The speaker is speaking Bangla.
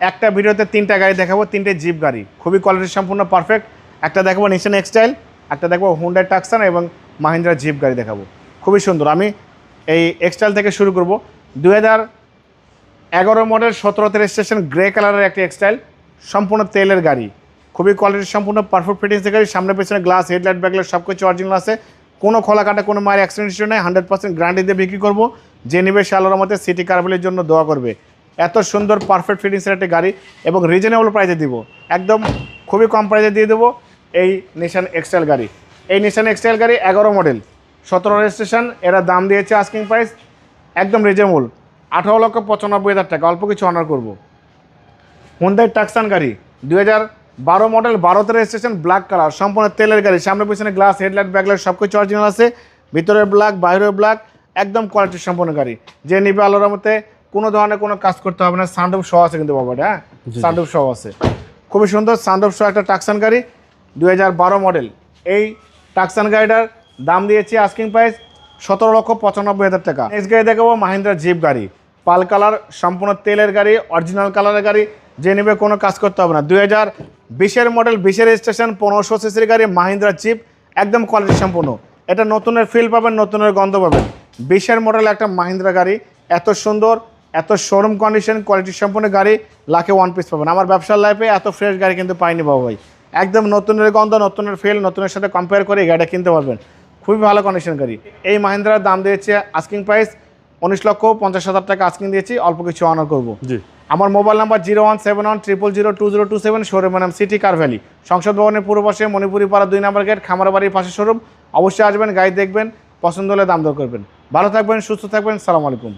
একটা ভিডিওতে 3টা গাড়ি দেখাবো, 3টে জিপ গাড়ি, খুবই কোয়ালিটি সম্পূর্ণ পারফেক্ট। একটা দেখাবো নিশান এক্সটাইল, একটা দেখাবো হুন্ডাই টাকসান এবং মাহিন্দ্রা জিপ গাড়ি দেখাবো, খুবই সুন্দর। আমি এই এক্সটাইল থেকে শুরু করব। 2011 মডেল 17তে রেজিস্ট্রেশন, গ্রে কালারের একটি এক্সটাইল, সম্পূর্ণ তেলের গাড়ি, খুবই কোয়ালিটি সম্পূর্ণ পারফেক্ট ফিটিংসের গাড়ি। সামনে পেছনে গ্লাস, হেডলাইট, ব্যাকলাইট সব কিছু অরিজিনাল আছে, কোনো খোলা কাটা কোনো মায়ের অ্যাক্সিডেন্ট হিস্ট্রি নেই। 100% গ্যারান্টি দিয়ে বিক্রি করবো। যে নেবে সে আল্লাহর মতে সিটি কারভেলের জন্য দোয়া করবে। এত সুন্দর পারফেক্ট ফিটিংসের একটা গাড়ি এবং রিজনেবল প্রাইসে দিব, একদম খুবই কম প্রাইসে দিয়ে দেবো এই নিশান এক্সটাইল গাড়ি। এই নিশান এক্সটাইল গাড়ি 11 মডেল 17 রেজিস্ট্রেশন, এরা দাম দিয়েছে আস্কিং প্রাইস একদম রিজনেবল 18,95,000 টাকা, অল্প কিছু অনার করবো। হুন্ডাই টাকসান গাড়ি 2012 মডেল 12তে রেজিস্ট্রেশন, ব্ল্যাক কালার, সম্পূর্ণ তেলের গাড়ি, সামনে পিছনে গ্লাস, হেডলাইট, ব্যাকলাইট সব কিছু অরিজিনাল আছে, ভিতরে ব্ল্যাক বাইরেও ব্ল্যাক, একদম কোয়ালিটি সম্পন্ন গাড়ি। যে নিবে আল্লাহর মতে কোনো ধরনের কোনো কাজ করতে হবে না। সানরুফ সহ আছে কিন্তু বাবাটা, হ্যাঁ সানরুফ সহ আছে, খুবই সুন্দর সানরুফ সহ একটা টাকসান গাড়ি 2012 মডেল। এই টাকসান গাড়িটার দাম দিয়েছি আস্কিং প্রাইস 17,95,000 টাকা। নেক্সট গাড়ি দেখাবো মাহিন্দ্রা জিপ গাড়ি, পাল কালার, সম্পূর্ণ তেলের গাড়ি, অরিজিনাল কালারের গাড়ি, যে নেবে কোনো কাজ করতে হবে না। 2020 মডেল 20 রেজিস্ট্রেশন, 1500 সিসির গাড়ি, মাহিন্দ্রা জিপ, একদম কোয়ালিটি সম্পূর্ণ। এটা নতুনের ফিল পাবেন, নতুনের গন্ধ পাবেন। 20 মডেল একটা মাহিন্দ্রা গাড়ি, এত সুন্দর, এত শোরুম কন্ডিশন, কোয়ালিটি সম্পূর্ণ গাড়ি, লাখে 1 পিস পাবেন। আমার ব্যবসার লাইফে এত ফ্রেশ গাড়ি কিন্তু পাইনি বাবু ভাই, একদম নতুনের গন্ধ, নতুনের ফিল, নতুনের সাথে কম্পেয়ার করে এই গাড়িটা কিনতে পারবেন। খুবই ভালো কন্ডিশন গাড়ি। এই মাহিন্দ্রার দাম দিয়েছে আস্কিং প্রাইস 19,50,000 টাকা আস্কিং দিয়েছি, অল্প কিছু অনার করবো। জি, আমার মোবাইল নাম্বার 017100002027, শোরুমের নাম সিটি কার ভ্যালি, সংসদ ভবনের পূর্ব পাশে, মণিপুরি পাড়া 2 নম্বর গেট, খামারবাড়ির পাশে শোরুম। অবশ্যই আসবেন, গাড়ি দেখবেন, পছন্দ হলে দাম দর করবেন। ভালো থাকবেন, সুস্থ থাকবেন, সালাম আলাইকুম।